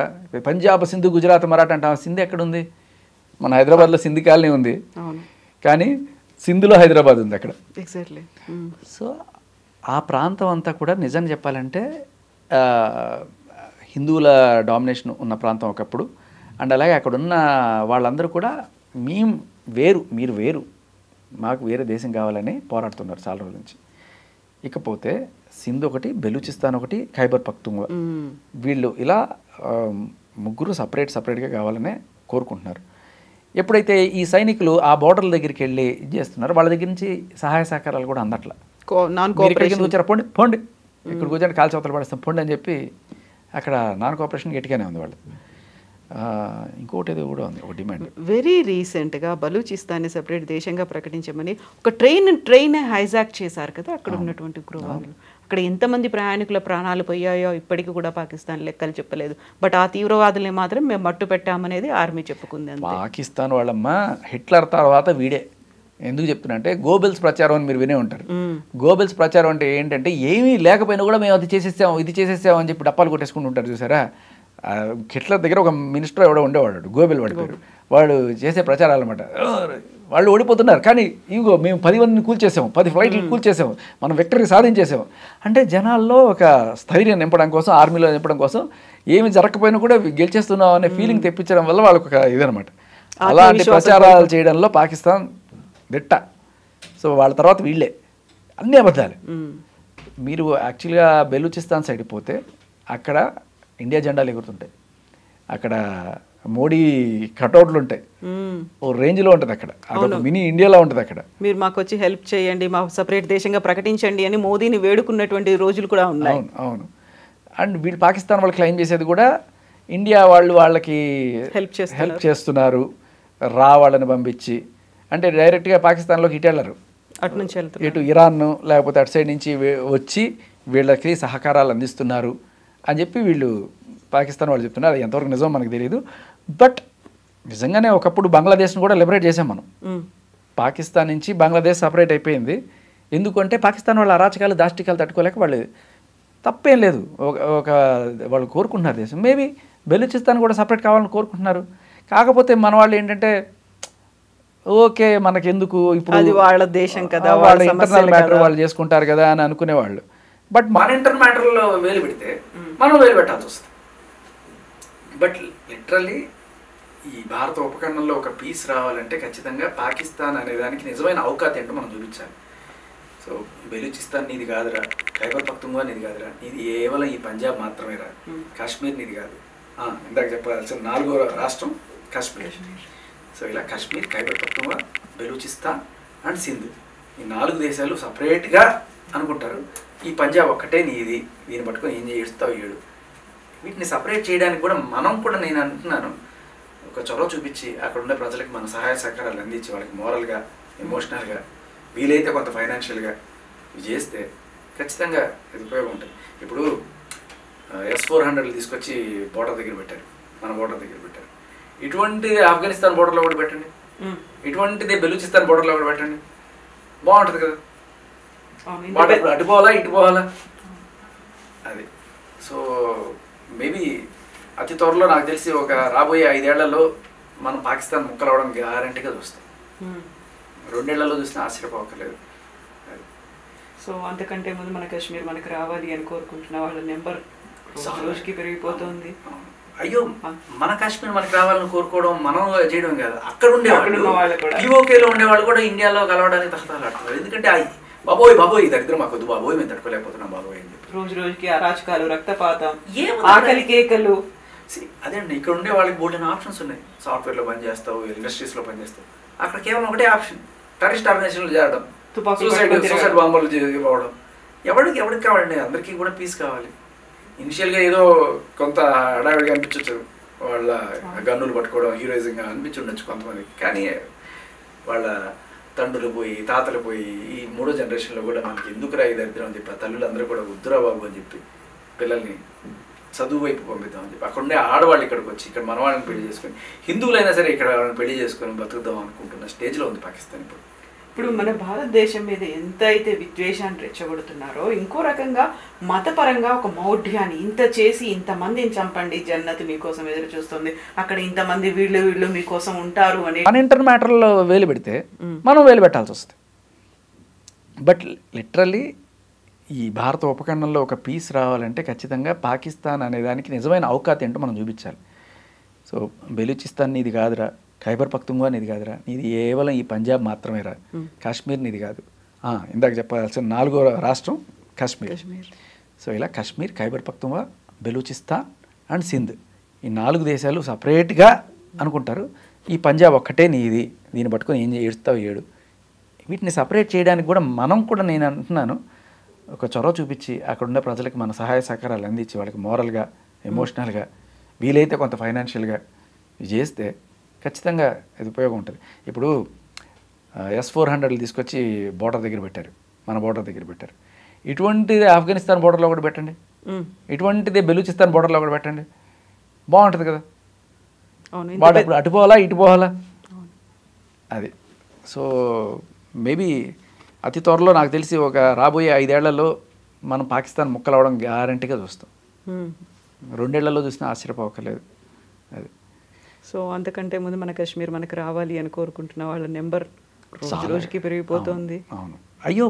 పంజాబ్, సింధు, గుజరాత్, మరాఠా అంటే సింధు ఎక్కడుంది? మన హైదరాబాద్లో సింధు కాలనీ ఉంది, కానీ సింధులో హైదరాబాద్ ఉంది అక్కడ. ఎగ్జాక్ట్లీ. సో ఆ ప్రాంతం అంతా కూడా నిజం చెప్పాలంటే హిందువుల డామినేషన్ ఉన్న ప్రాంతం ఒకప్పుడు. అండ్ అలాగే అక్కడ ఉన్న వాళ్ళందరూ కూడా మీరు వేరు, మాకు వేరే దేశం కావాలని పోరాడుతున్నారు చాలా రోజుల నుంచి. ఇకపోతే సింధు ఒకటి, బెలూచిస్తాన్ ఒకటి, ఖైబర్ పఖ్తూన్ఖ్వా, వీళ్ళు ఇలా ముగ్గురు సపరేట్గా కావాలనే కోరుకుంటున్నారు. ఎప్పుడైతే ఈ సైనికులు ఆ బోర్డర్ల దగ్గరికి వెళ్ళి చేస్తున్నారు, వాళ్ళ దగ్గర నుంచి సహాయ సహకారాలు కూడా అందట్లా. వచ్చారా, పోండి ఇక్కడికి వచ్చాడు, కాల్చి అవతల పడేస్తాం పోండి అని చెప్పి అక్కడ నాన్ కోఆపరేషన్ గట్టిగానే ఉంది వాళ్ళు. ఇంకోటి ఏదో కూడా ఉంది, ఒక డిమాండ్. వెరీ రీసెంట్గా బలూచిస్తాన్ని సెపరేట్ దేశంగా ప్రకటించమని ఒక ట్రైన్ హైజాక్ చేశారు కదా అక్కడ ఉన్నటువంటి ఉగ్రవాదులు. అక్కడ ఎంతమంది ప్రయాణికుల ప్రాణాలు పోయాయో ఇప్పటికీ కూడా పాకిస్తాన్ లెక్కలు చెప్పలేదు. బట్ ఆ తీవ్రవాదుల్ని మాత్రం మేము మట్టు పెట్టామనేది ఆర్మీ చెప్పుకుంది. పాకిస్తాన్ వాళ్ళమ్మ హిట్లర్ తర్వాత వీడే. ఎందుకు చెప్తున్నా అంటే గోబెల్స్ ప్రచారం అని మీరు వినే ఉంటారు. గోబెల్స్ ప్రచారం అంటే ఏంటంటే ఏమీ లేకపోయినా కూడా మేము అది చేసేసాము ఇది చేసేసాము అని చెప్పి డప్పాలు కొట్టేసుకుంటూ ఉంటారు చూసారా. హిట్లర్ దగ్గర ఒక మినిస్టర్ ఎవడో ఉండేవాడు, గోబెల్ వాడి పేరు. వాడు చేసే ప్రచారాలు అనమాట. వాళ్ళు ఓడిపోతున్నారు కానీ ఇంకో మేము 10 మందిని కూల్చేసాము, 10 ఫ్లైట్లు కూల్చేసాము, మనం విక్టరీ సాధించేసాము అంటే జనాల్లో ఒక స్థైర్యం నింపడం కోసం, ఆర్మీలో నింపడం కోసం ఏమి జరగకపోయినా కూడా గెలిచేస్తున్నాం అనే ఫీలింగ్ తెప్పించడం వల్ల వాళ్ళకి ఒక ఇదనమాట. అలాంటి ప్రచారాలు చేయడంలో పాకిస్తాన్ దిట్ట. సో వాళ్ళ తర్వాత వీళ్ళే అన్ని అబద్ధాలు. మీరు యాక్చువల్గా బెలూచిస్తాన్ సైడ్ పోతే అక్కడ ఇండియా జెండాలు ఎగురుతుంటాయి, అక్కడ మోడీ కటౌట్లు ఉంటాయి, ఓ రేంజ్లో ఉంటుంది అక్కడ, అదొక మినీ ఇండియాలో ఉంటుంది అక్కడ. మీరు మాకు వచ్చి హెల్ప్ చేయండి, మా సపరేట్ దేశంగా ప్రకటించండి అని మోదీని వేడుకున్నటువంటి రోజులు కూడా ఉన్నాయి. అవును. అండ్ వీళ్ళు పాకిస్తాన్ వాళ్ళు క్లెయిమ్ చేసేది కూడా ఇండియా వాళ్ళకి హెల్ప్ చేస్తున్నారు, వాళ్ళని పంపించి. అంటే డైరెక్ట్గా పాకిస్తాన్లోకి ఇటు వెళ్ళరు, అటు నుంచి ఇటు ఇరాన్ లేకపోతే అటు సైడ్ నుంచి వచ్చి వీళ్ళకి సహకారాలు అందిస్తున్నారు అని చెప్పి వీళ్ళు పాకిస్తాన్ వాళ్ళు చెప్తున్నారు. అది ఎంతవరకు నిజం మనకు తెలియదు. బట్ నిజంగానే ఒకప్పుడు బంగ్లాదేశ్ని కూడా లిబరేట్ చేసాం మనం. పాకిస్తాన్ నుంచి బంగ్లాదేశ్ సపరేట్ అయిపోయింది. ఎందుకంటే పాకిస్తాన్ వాళ్ళ అరాచకాలు దాష్టికాలు తట్టుకోలేక వాళ్ళు, తప్పేం లేదు, వాళ్ళు కోరుకుంటున్నారు దేశం. మేబీ బెలూచిస్తాన్ కూడా సపరేట్ కావాలని కోరుకుంటున్నారు. కాకపోతే మన వాళ్ళు ఏంటంటే ఓకే మనకెందుకు, ఇప్పుడు వాళ్ళ దేశం కదా, వాళ్ళ ఇంటర్నల్ మ్యాటర్ వాళ్ళు చేసుకుంటారు కదా అని అనుకునేవాళ్ళు. బట్ మన ఇంటర్ మ్యాటర్లో వేలు పెడితే మనం వేలు పెట్టాల్సి వస్తుంది. బట్ లిటరల్లీ ఈ భారత ఉపఖండంలో ఒక పీస్ రావాలంటే ఖచ్చితంగా పాకిస్తాన్ అనే దానికి నిజమైన అవకాశం ఏంటో మనం చూపించాలి. సో బెలూచిస్తాన్ నీది కాదురా, ఖైబర్ పఖ్తూన్ఖ్వా నీది కాదురా, ఇది కేవలం ఈ పంజాబ్ మాత్రమేరా, కాశ్మీర్ నీది కాదు. ఇందాక చెప్పాల్సిన 4వ రాష్ట్రం కాశ్మీర్. సో ఇలా కాశ్మీర్, ఖైబర్ పఖ్తూన్ఖ్వా, బెలూచిస్తాన్ అండ్ సింధు, ఈ 4 దేశాలు సపరేట్గా అనుకుంటారు. ఈ పంజాబ్ ఒక్కటే నీది, దీన్ని పట్టుకొని ఏం చేస్తావు ఏడు. వీటిని సపరేట్ చేయడానికి కూడా మనం కూడా, నేను అంటున్నాను, ఒక చొరవ చూపించి అక్కడ ఉండే ప్రజలకు మన సహాయ సహకారాలు అందించి వాళ్ళకి మోరల్గా, ఎమోషనల్గా, వీలైతే కొంత ఫైనాన్షియల్గా చేస్తే ఖచ్చితంగా ఇది ఉపయోగం ఉంటుంది. ఇప్పుడు S-400 తీసుకొచ్చి బోర్డర్ దగ్గర పెట్టారు, మన బోర్డర్ దగ్గర పెట్టారు. ఇటువంటిది ఆఫ్ఘనిస్తాన్ బోర్డర్లో కూడా పెట్టండి, ఇటువంటిది బెలూచిస్తాన్ బోర్డర్లో కూడా పెట్టండి, బాగుంటుంది కదా. అటు పోవాలా ఇటు పోవాలా అది. సో మేబీ అతి త్వరలో నాకు తెలిసి ఒక రాబోయే 5 ఏళ్లలో మనం పాకిస్తాన్ ముక్కలవడం గ్యారంటీగా చూస్తాం. 2 ఏళ్లలో చూసినా ఆశ్చర్యపోవక్కర్లేదు. సో అంతకంటే ముందు మన కాశ్మీర్ మనకు రావాలి అని కోరుకుంటున్న వాళ్ళ నెంబర్ రోజుకి పెరిగిపోతుంది. అయ్యో మన కాశ్మీర్ మనకి రావాలని కోరుకోవడం మనం చేయడం కాదు, అక్కడ ఉండేవాళ్ళు పీఓకేలో ఉండేవాళ్ళు కూడా ఇండియాలో కలవడానికి తహతలాడుతున్నారు. ఎందుకంటే బాబోయ్ బాబోయ్ దరిద్రం మాకు వద్దు బాబోయ్, మేము తట్టుకోలేకపోతున్నాం బాబోయ్ అని చెప్పి రోజు రోజుకి అరాచకాలు, రక్తపాతం, ఆకలి కేకలు. అదే అండి, ఇక్కడ ఉండే వాళ్ళకి బోల్డెన్ ఆప్షన్స్ ఉన్నాయి. సాఫ్ట్వేర్లో పనిచేస్తావు, ఇండస్ట్రీస్లో పనిచేస్తావు, అక్కడ కేవలం ఒకటే ఆప్షన్, టెర్రరిస్ట్ ఆర్గనైజేషన్లు చేరడం, సూసైడ్ బాంబులు ఇవ్వడం. ఎవరికి కావాలండి? అందరికీ కూడా పీస్ కావాలి. ఇనిషియల్గా ఏదో కొంత హడావిడిగా అనిపించవచ్చు, వాళ్ళ గన్నులు పట్టుకోవడం హీరోయిజంగా అనిపించుండొచ్చు కొంతమందికి, కానీ వాళ్ళ తండ్రులు పోయి తాతలు పోయి ఈ మూడో జనరేషన్లో కూడా మనకి ఎందుకురా ఈ దరిద్రం అని చెప్పి ఆ తల్లులు అందరూ కూడా వద్దురా బాబు అని చెప్పి పిల్లల్ని చదువు వైపు పంపిద్దామని చెప్పి అక్కడ ఉండే ఆడవాళ్ళు ఇక్కడికి వచ్చి ఇక్కడ మన వాళ్ళని పెళ్లి చేసుకొని, హిందువులైనా సరే ఇక్కడ వాళ్ళని పెళ్లి చేసుకొని బతుకుదాం అనుకుంటున్న స్టేజ్లో ఉంది పాకిస్తాన్. ఇప్పుడు మన భారతదేశం మీద ఎంత అయితే విద్వేషాన్ని రెచ్చగొడుతున్నారో, ఇంకో రకంగా మతపరంగా ఒక మౌఢ్యాన్ని, ఇంత చేసి ఇంతమందిని చంపండి, జన్నత్ మీకోసం ఎదురు చూస్తుంది, అక్కడ ఇంతమంది వీళ్ళు మీకోసం ఉంటారు అని మన ఇంటర్ మ్యాటర్లో వేలు పెడితే మనం వేలు పెట్టాల్సి వస్తుంది. బట్ లిటరల్లీ ఈ భారత ఉపఖండంలో ఒక పీస్ రావాలంటే ఖచ్చితంగా పాకిస్తాన్ అనే దానికి నిజమైన అవకాశం ఏంటో మనం చూపించాలి. సో బెలూచిస్తాన్ నీది కాదురా, ఖైబర్ పఖ్తుంగ్వా నీది కాదురా, నీది కేవలం ఈ పంజాబ్ మాత్రమే రా, కాశ్మీర్ నీది కాదు. ఇందాక చెప్పాల్సిన 4వ రాష్ట్రం కాశ్మీర్. సో ఇలా కాశ్మీర్, ఖైబర్ పఖ్తుంగ్వా, బెలూచిస్తాన్ అండ్ సింధ్, ఈ 4 దేశాలు సపరేట్గా అనుకుంటారు. ఈ పంజాబ్ ఒక్కటే నీది, దీన్ని పట్టుకొని ఏం ఏడుస్తావు ఏడు. వీటిని సపరేట్ చేయడానికి కూడా మనం కూడా, నేను అంటున్నాను, ఒక చొరవ చూపించి అక్కడ ఉన్న ప్రజలకు మన సహాయ సహకారాలు అందించి వాళ్ళకి మోరల్గా, ఎమోషనల్గా, వీలైతే కొంత ఫైనాన్షియల్గా చేస్తే ఖచ్చితంగా ఇది ఉపయోగం ఉంటుంది. ఇప్పుడు S-400 తీసుకొచ్చి బోర్డర్ దగ్గర పెట్టారు, మన బోర్డర్ దగ్గర పెట్టారు. ఇటువంటిది ఆఫ్ఘనిస్తాన్ బోర్డర్లో కూడా పెట్టండి, ఇటువంటిది బెలూచిస్తాన్ బోర్డర్లో కూడా పెట్టండి, బాగుంటుంది కదా. వాడు ఇప్పుడు అటు పోవాలా ఇటు పోవాలా అది. సో మేబీ అతి త్వరలో నాకు తెలిసి ఒక రాబోయే 5 ఏళ్లలో మనం పాకిస్తాన్ ముక్కలవడం గ్యారంటీగా చూస్తాం. 2 ఏళ్లలో చూసినా ఆశ్చర్యపోకలేదు అది. సో అంతకంటే ముందు మన కాశ్మీర్ మనకు రావాలి అని కోరుకుంటున్న వాళ్ళ నెంబర్ రోజుకి పెరిగిపోతుంది. అవును, అయ్యో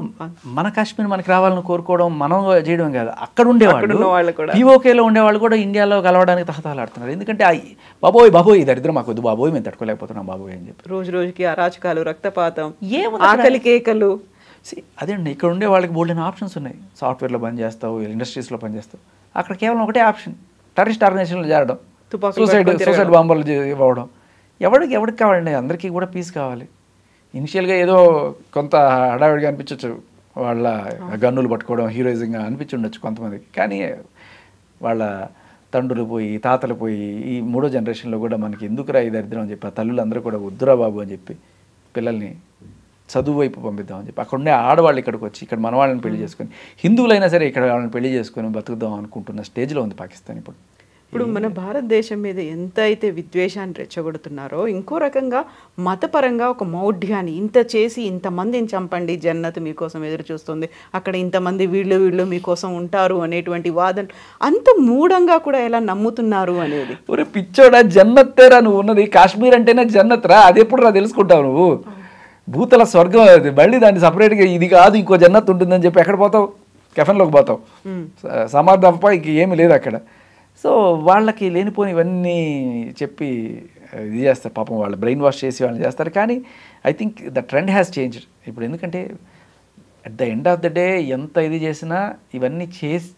మన కాశ్మీర్ మనకి రావాలని కోరుకోవడం మనం చేయడం కాదు, అక్కడ ఉండేవాళ్ళు పీఓకేలో ఉండేవాళ్ళు కూడా ఇండియాలో కలవడానికి తహతలాడుతున్నారు. ఎందుకంటే బాబోయ్ బాబోయ్ దరిద్రం మాకు వద్దు బాబోయ్, మేము తట్టుకోలేకపోతున్నాం బాబోయ్ అని చెప్పి రోజు రోజుకి అరాచకాలు, రక్తపాతం, ఆకలి కేకలు. అదే అండి, ఇక్కడ ఉండే వాళ్ళకి బోల్డెన్ ఆప్షన్స్ ఉన్నాయి. సాఫ్ట్వేర్లో పనిచేస్తావు, ఇండస్ట్రీస్లో పనిచేస్తావు, అక్కడ కేవలం ఒకటే ఆప్షన్, టెర్రరిస్ట్ ఆర్గనైజేషన్లు చేరడం, సూసైడ్ బాంబులు ఇవ్వడం. ఎవరికి కావాలండి? అందరికీ కూడా పీస్ కావాలి. ఇనిషియల్గా ఏదో కొంత హడావిడిగా అనిపించవచ్చు, వాళ్ళ గన్నులు పట్టుకోవడం హీరోయిజంగా అనిపించుండొచ్చు కొంతమందికి, కానీ వాళ్ళ తండ్రులు పోయి తాతలు పోయి ఈ మూడో జనరేషన్లో కూడా మనకి ఎందుకురా ఈ దరిద్రం అని చెప్పి ఆ తల్లులు అందరూ కూడా వద్దురా బాబు అని చెప్పి పిల్లల్ని చదువు వైపు పంపిద్దామని చెప్పి అక్కడ ఉండే ఆడవాళ్ళు ఇక్కడికి వచ్చి ఇక్కడ మన వాళ్ళని పెళ్లి చేసుకొని, హిందువులైనా సరే ఇక్కడ వాళ్ళని పెళ్లి చేసుకొని బతుకుదాం అనుకుంటున్న స్టేజ్లో ఉంది పాకిస్తాన్ ఇప్పుడు. ఇప్పుడు మన భారతదేశం మీద ఎంత అయితే విద్వేషాన్ని రెచ్చగొడుతున్నారో, ఇంకో రకంగా మతపరంగా ఒక మౌఢ్యాన్ని, ఇంత చేసి ఇంతమందిని చంపండి, జన్నత్ మీకోసం ఎదురు చూస్తుంది, అక్కడ ఇంతమంది వీళ్ళు మీకోసం ఉంటారు అనేటువంటి వాదన అంత మూఢంగా కూడా ఎలా నమ్ముతున్నారు అనేది. ఒరే పిచ్చోడా, జన్నత్తేరా నువ్వు ఉన్నది, కాశ్మీర్ అంటేనే జన్నత్ రా, అది ఎప్పుడు రా తెలుసుకుంటావు నువ్వు, భూతల స్వర్గం అది, మళ్ళీ దాన్ని సపరేట్గా ఇది కాదు ఇంకో జన్నత్ ఉంటుందని చెప్పి ఎక్కడ పోతావు? కెఫెన్లోకి పోతావు, సమాధి తప్ప ఇంక ఏమీ లేదు అక్కడ. సో వాళ్ళకి లేనిపోని ఇవన్నీ చెప్పి ఇది చేస్తారు పాపం, వాళ్ళు బ్రెయిన్ వాష్ చేసి వాళ్ళని చేస్తారు. కానీ I think the trend has changed ఇప్పుడు. ఎందుకంటే at the end of the day ఎంత ఇది చేసినా ఇవన్నీ చేసి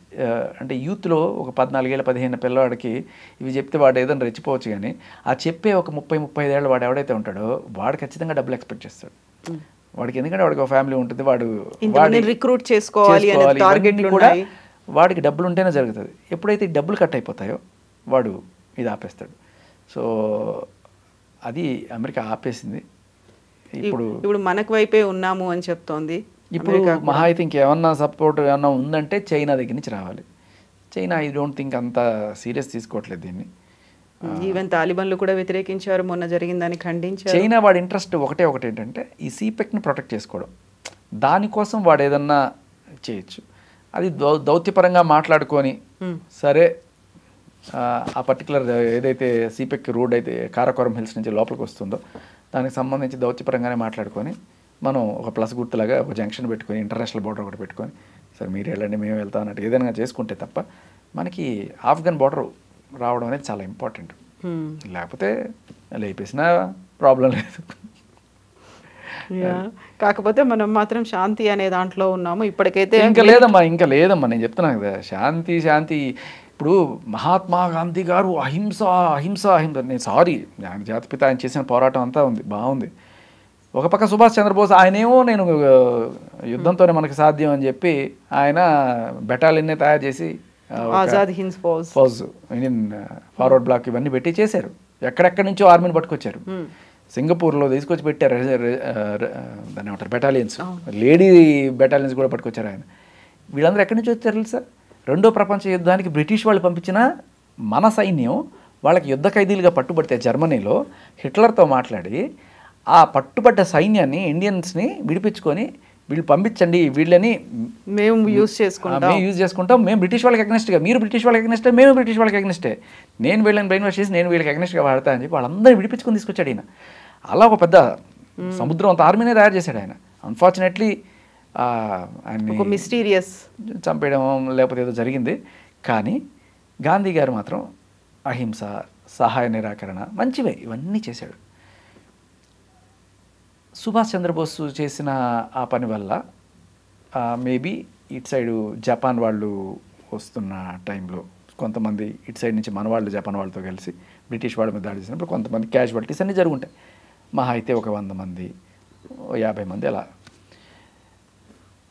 అంటే యూత్లో ఒక 14 ఏళ్ళ 15 పిల్లవాడికి ఇవి చెప్తే వాడు ఏదైనా రెచ్చిపోవచ్చు, కానీ ఆ చెప్పే ఒక 30-35 ఏళ్ళ వాడు ఎవడైతే ఉంటాడో వాడు ఖచ్చితంగా డబ్బులు ఎక్స్పెక్ట్ చేస్తాడు వాడికి. ఎందుకంటే వాడికి ఒక ఫ్యామిలీ ఉంటుంది, వాడు రిక్రూట్ చేసుకోవాలి కూడా వాడికి డబ్బులు ఉంటేనే జరుగుతుంది. ఎప్పుడైతే డబ్బులు కట్ అయిపోతాయో వాడు ఇది ఆపేస్తాడు. సో అది అమెరికా ఆపేసింది. ఇప్పుడు మనకు వైపే ఉన్నాము అని చెప్తోంది. ఇప్పుడు మహా అయితే ఇంకేమన్నా సపోర్ట్ ఏమన్నా ఉందంటే చైనా దగ్గర నుంచి రావాలి. చైనా ఐ డోంట్ థింక్ అంత సీరియస్ తీసుకోవట్లేదు దీన్ని. ఈవెన్ తాలిబాన్లు కూడా వ్యతిరేకించారు, మొన్న జరిగిందని ఖండించారు. చైనా వాడి ఇంట్రెస్ట్ ఒకటి ఏంటంటే ఈ సీపెక్ని ప్రొటెక్ట్ చేసుకోవడం, దానికోసం వాడు ఏదన్నా చేయొచ్చు. అది దౌత్యపరంగా మాట్లాడుకొని సరే ఆ పర్టికులర్ ఏదైతే సీపెక్ రోడ్ అయితే కారాకోరం హిల్స్ నుంచి లోపలికి వస్తుందో దానికి సంబంధించి దౌత్యపరంగానే మాట్లాడుకొని మనం ఒక ప్లస్ గుర్తులాగా ఒక జంక్షన్ పెట్టుకొని ఇంటర్నేషనల్ బోర్డర్ ఒకటి పెట్టుకొని సార్ మీరు వెళ్ళండి మేము వెళ్తాం అన్నట్టు ఏదైనా చేసుకుంటే తప్ప మనకి ఆఫ్ఘన్ బోర్డర్ రావడం అనేది చాలా ఇంపార్టెంట్. లేకపోతే లేపేసిన ప్రాబ్లం లేదు. కాకపోతే మనం మాత్రం శాంతి అనే దాంట్లో ఉన్నాము ఇప్పటికైతే. ఇంకా లేదమ్మా నేను చెప్తున్నా కదా, శాంతి. ఇప్పుడు మహాత్మా గాంధీ గారు అహింస నేను సారీ, ఆయన జాతిపిత ఆయన చేసిన పోరాటం అంతా ఉంది, బాగుంది. ఒక పక్క సుభాష్ చంద్రబోస్ ఆయనేమో నేను యుద్ధంతోనే మనకు సాధ్యం అని చెప్పి ఆయన బెటాలియన్నే తయారు చేసి Azad Hind Fauj Indian Forward Bloc ఇవన్నీ పెట్టి చేశారు. ఎక్కడెక్కడి నుంచో ఆర్మీని పట్టుకొచ్చారు. సింగపూర్లో తీసుకొచ్చి పెట్టారు దాన్ని ఏమంటారు బెటాలియన్స్, లేడీ బెటాలియన్స్ కూడా పట్టుకొచ్చారు ఆయన. వీళ్ళందరూ ఎక్కడి నుంచి వచ్చారు తెలుసా? రెండో ప్రపంచ యుద్ధానికి బ్రిటిష్ వాళ్ళు పంపించిన మన సైన్యం వాళ్ళకి యుద్ధ ఖైదీలుగా పట్టుబడితే జర్మనీలో హిట్లర్తో మాట్లాడి ఆ పట్టుబడ్డ సైన్యాన్ని ఇండియన్స్ని విడిపించుకొని వీళ్ళు పంపించండి, వీళ్ళని మేము యూజ్ చేసుకుంటాం, మేము బ్రిటిష్ వాళ్ళకి అగ్నెస్ట్గా, మీరు బ్రిటిష్ వాళ్ళకి అగ్నెస్టే, మేము బ్రిటిష్ వాళ్ళకి అగ్నెస్టే, నేను వీళ్ళని బ్రెయిన్ వాష్ చేసి నేను వీళ్ళకి అగ్నెస్ట్గా వాడతా అని చెప్పి వాళ్ళందరినీ విడిపించుకొని తీసుకొచ్చాడు ఆయన. అలా ఒక పెద్ద సముద్రం అంత ఆర్మీనే తయారు చేశాడు ఆయన. అన్ఫార్చునేట్లీ ఆయన మిస్టీరియస్ చంపేయడం లేకపోతే ఏదో జరిగింది. కానీ గాంధీ గారు మాత్రం అహింస, సహాయ నిరాకరణ, మంచివే ఇవన్నీ చేశాడు. సుభాష్ చంద్రబోస్ చేసిన ఆ పని వల్ల మేబీ ఇటు సైడు జపాన్ వాళ్ళు వస్తున్న టైంలో కొంతమంది ఇటు సైడ్ నుంచి మన వాళ్ళు జపాన్ వాళ్ళతో కలిసి బ్రిటిష్ వాళ్ళ మీద దాడి చేసినప్పుడు కొంతమంది క్యాజువాలిటీస్ అన్నీ జరుగుంటాయి. మహా అయితే ఒక 100 మంది 50 మంది అలా.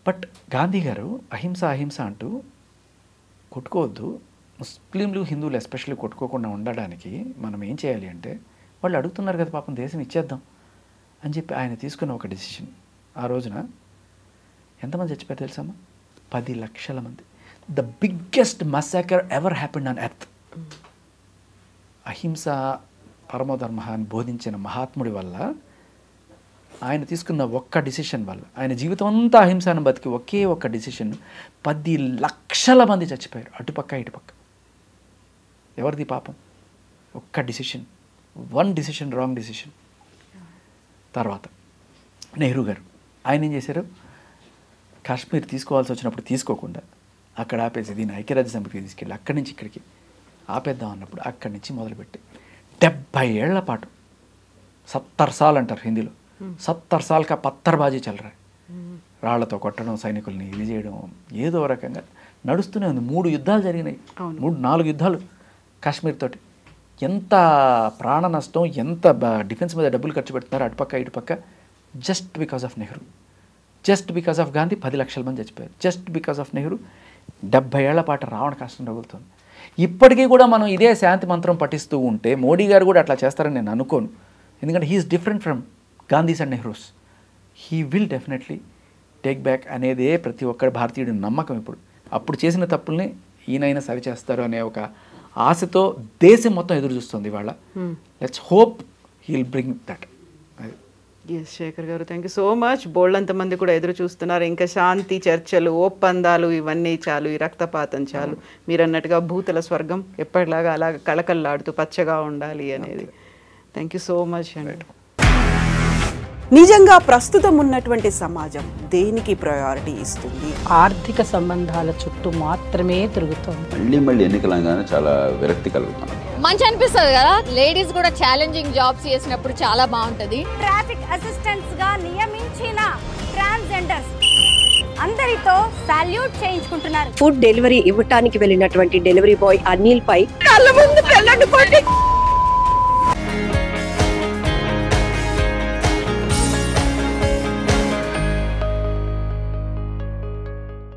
బట్ గాంధీ గారు అహింస అంటూ కొట్టుకోవద్దు, ముస్లింలు హిందువులు ఎస్పెషల్లీ కొట్టుకోకుండా ఉండడానికి మనం ఏం చేయాలి అంటే, వాళ్ళు అడుగుతున్నారు కదా పాపం దేశం ఇచ్చేద్దాం అని చెప్పి ఆయన తీసుకున్న ఒక డెసిషన్. ఆ రోజున ఎంతమంది చచ్చిపోయారు తెలుసమ్మా? 10 లక్షల మంది. The biggest massacre ever happened on earth. అహింస పరమధర్మ అని బోధించిన మహాత్ముడి వల్ల, ఆయన తీసుకున్న ఒక్క డిసిషన్ వల్ల, ఆయన జీవితం అంతా అహింసను బతికి ఒకే ఒక్క డిసిషన్ 10 లక్షల మంది చచ్చిపోయారు, అటుపక్క ఇటుపక్క. ఎవరిది పాపం? ఒక్క డిసిషన్, 1 డిసిషన్, రాంగ్ డిసిషన్. తర్వాత నెహ్రూ గారు ఆయన ఏం చేశారు? కాశ్మీర్ తీసుకోవాల్సి వచ్చినప్పుడు తీసుకోకుండా అక్కడ ఆపేసి దీన్ని ఐక్యరాజ్య సమితికి తీసుకెళ్ళి అక్కడి నుంచి ఇక్కడికి ఆపేద్దాం అన్నప్పుడు అక్కడి నుంచి మొదలుపెట్టి 70 ఏళ్ల పాటు 70 సాల్ అంటారు హిందీలో, 70 సాల్ కా పత్తర్బాజీ చల్లరా, రాళ్లతో కొట్టడం, సైనికుల్ని ఇది చేయడం, ఏదో రకంగా నడుస్తూనే ఉంది. 3 యుద్ధాలు జరిగినాయి, 4 యుద్ధాలు కాశ్మీర్ తోటి. ఎంత ప్రాణ నష్టం, ఎంత డిఫెన్స్ మీద డబ్బులు ఖర్చు పెడుతున్నారు అటుపక్క ఇటుపక్క, just because of Nehru. Just because of Gandhi 10 లక్షల మంది చచ్చిపోయారు. జస్ట్ బికాస్ ఆఫ్ నెహ్రూ 70 ఏళ్ల పాటు రావణ కష్టం రగులుతుంది. ఇప్పటికీ కూడా మనం ఇదే శాంతి మంత్రం పఠిస్తూ ఉంటే మోడీ గారు కూడా అట్లా చేస్తారని నేను అనుకోను. ఎందుకంటే he's different from Gandhis and Nehrus. He will definitely take back అనేదే ప్రతి ఒక్కరి భారతీయుడి నమ్మకం. అప్పుడు చేసిన తప్పుల్ని ఈయనైనా సరిచేస్తారు అనే ఒక ఆశతో దేశం మొత్తం ఎదురు చూస్తుంది ఇవాళ. Let's hope he will bring that. Yes Shekhar గారు, థ్యాంక్ యూ సో మచ్. బోల్డంత మంది కూడా ఎదురు చూస్తున్నారు. ఇంకా శాంతి చర్చలు, ఒప్పందాలు ఇవన్నీ చాలు, ఈ రక్తపాతం చాలు. మీరు అన్నట్టుగా భూతల స్వర్గం ఎప్పటిలాగా అలా కళకళలాడుతూ పచ్చగా ఉండాలి అనేది. థ్యాంక్ యూ సో మచ్ అండి. నిజంగా ప్రస్తుతం ఉన్నటువంటి సమాజం దేనికి ప్రయారిటీ ఇస్తుంది? ఆర్థిక సంబంధాల చుట్టూ మాత్రమే తిరుగుతుంది. మళ్ళీ ఎన్నికలంగానే చాలా విరక్తి కలుగుతున్నాం. మంచి అనిపిస్తుంది కదా, లేడీస్ కూడా ఛాలెంజింగ్ జాబ్స్ చేసినప్పుడు చాలా బాగుంటది. ట్రాఫిక్ అసిస్టెంట్స్ గా నియమించిన ట్రాన్స్జెండర్స్ అందరితో సాల్యూట్ చేయించుకుంటున్నారు. ఫుడ్ డెలివరీ ఇవ్వటానికి వెళ్ళినటువంటి డెలివరీ బాయ్ అనిల్ పై కళ్ళ ముందు